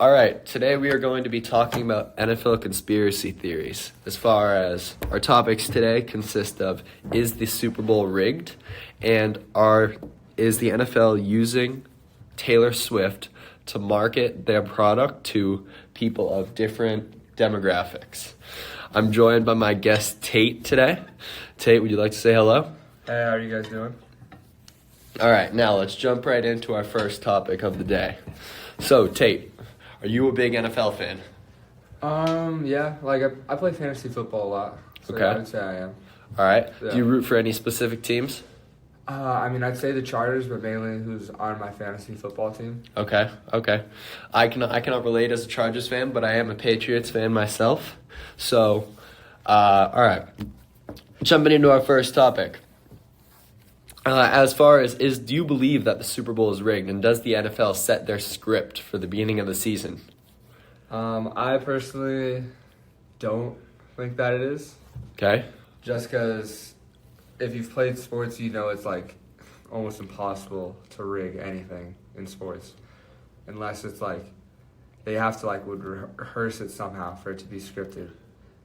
All right, today we are going to be talking about NFL conspiracy theories. As far as our topics today consist of, is the Super Bowl rigged? And is the NFL using Taylor Swift to market their product to people of different demographics? I'm joined by my guest Tate today. Tate, would you like to say hello? Hey, how are you guys doing? All right, now let's jump right into our first topic of the day. So, Tate, are you a big NFL fan? Yeah, like I play fantasy football a lot. So Okay. yeah, I'd say I am. All right. Yeah. Do you root for any specific teams? I'd say the Chargers, but mainly who's on my fantasy football team. Okay. I cannot relate as a Chargers fan, but I am a Patriots fan myself. So, all right. Jumping into our first topic. As far as do you believe that the Super Bowl is rigged, and does the NFL set their script for the beginning of the season? I personally don't think that it is. Okay. Just because if you've played sports, you know it's like almost impossible to rig anything in sports, unless it's like they have to would rehearse it somehow for it to be scripted.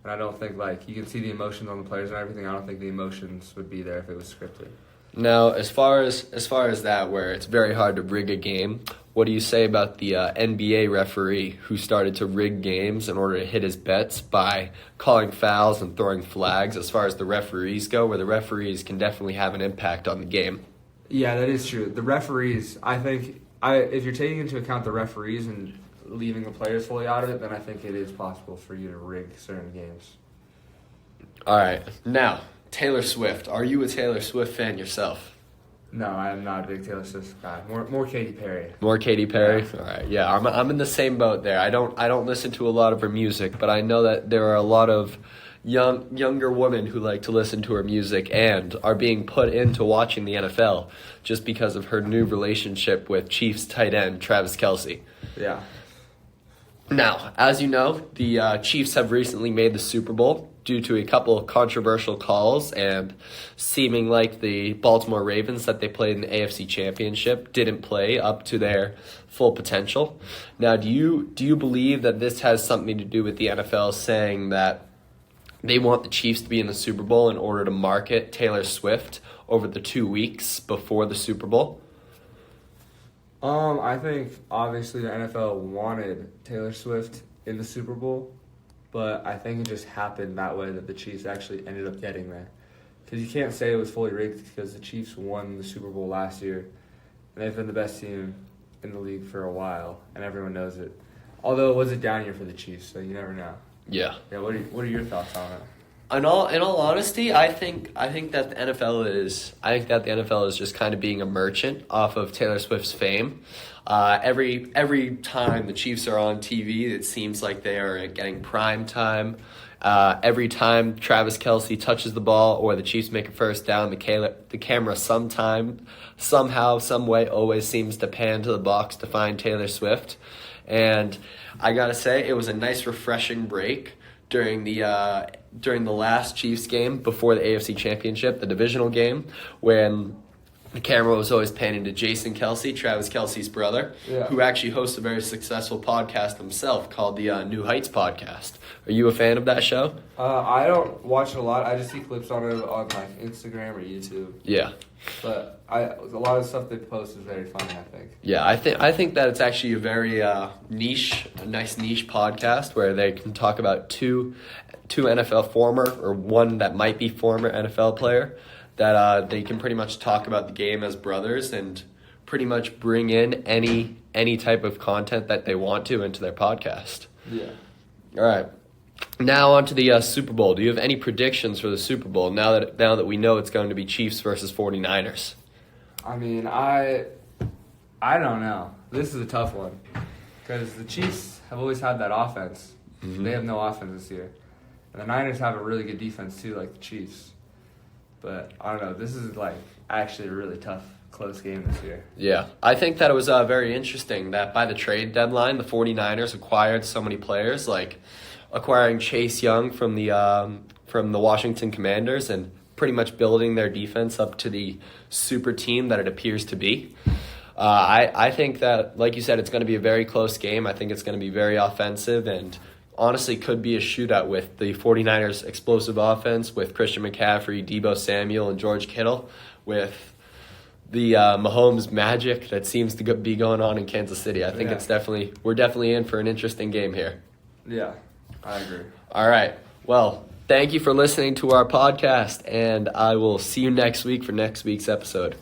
And I don't think you can see the emotions on the players and everything. I don't think the emotions would be there if it was scripted. Now, as far as that, where it's very hard to rig a game, what do you say about the NBA referee who started to rig games in order to hit his bets by calling fouls and throwing flags as far as the referees go, where the referees can definitely have an impact on the game? Yeah, that is true. The referees, I think, if you're taking into account the referees and leaving the players fully out of it, then I think it is possible for you to rig certain games. All right. Now, Taylor Swift. Are you a Taylor Swift fan yourself? No, I am not a big Taylor Swift guy. More Katy Perry. More Katy Perry? Yeah. All right. Yeah, I'm in the same boat there. I don't listen to a lot of her music, but I know that there are a lot of younger women who like to listen to her music and are being put into watching the NFL just because of her new relationship with Chiefs tight end Travis Kelce. Yeah. Now, as you know, the Chiefs have recently made the Super Bowl due to a couple of controversial calls and seeming like the Baltimore Ravens that they played in the AFC Championship didn't play up to their full potential. Now, do you believe that this has something to do with the NFL saying that they want the Chiefs to be in the Super Bowl in order to market Taylor Swift over the 2 weeks before the Super Bowl? I think obviously the NFL wanted Taylor Swift in the Super Bowl, but I think it just happened that way that the Chiefs actually ended up getting there. Because you can't say it was fully rigged because the Chiefs won the Super Bowl last year, and they've been the best team in the league for a while, and everyone knows it. Although it was a down year for the Chiefs, so you never know. Yeah. Yeah. What are your thoughts on it? In all honesty, I think that the NFL is just kind of being a merchant off of Taylor Swift's fame. Every time the Chiefs are on TV, it seems like they are getting prime time. Every time Travis Kelce touches the ball or the Chiefs make a first down, the camera somehow, some way, always seems to pan to the box to find Taylor Swift. And I gotta say, it was a nice, refreshing break during the last Chiefs game before the AFC Championship, the divisional game, when the camera was always panning to Jason Kelce, Travis Kelce's brother, who actually hosts a very successful podcast himself called the New Heights Podcast. Are you a fan of that show? I don't watch it a lot. I just see clips on it on Instagram or YouTube. Yeah. But a lot of the stuff they post is very funny, I think. Yeah, I think that it's actually a very a nice niche podcast where they can talk about two NFL former or one that might be former NFL player that they can pretty much talk about the game as brothers and pretty much bring in any type of content that they want to into their podcast. Yeah. All right. Now on to the Super Bowl. Do you have any predictions for the Super Bowl now that we know it's going to be Chiefs versus 49ers? I mean, I don't know. This is a tough one because the Chiefs have always had that offense. Mm-hmm. They have no offense this year. And the Niners have a really good defense too, like the Chiefs. But I don't know. This is actually a really tough, close game this year. Yeah. I think that it was very interesting that by the trade deadline, the 49ers acquired so many players, like acquiring Chase Young from the Washington Commanders and pretty much building their defense up to the super team that it appears to be. I think that, like you said, it's going to be a very close game. I think it's going to be very offensive and honestly could be a shootout with the 49ers' explosive offense with Christian McCaffrey, Deebo Samuel, and George Kittle, with the Mahomes magic that seems to be going on in Kansas City. I think we're definitely in for an interesting game here. Yeah, I agree. All right. Well, thank you for listening to our podcast, and I will see you next week for next week's episode.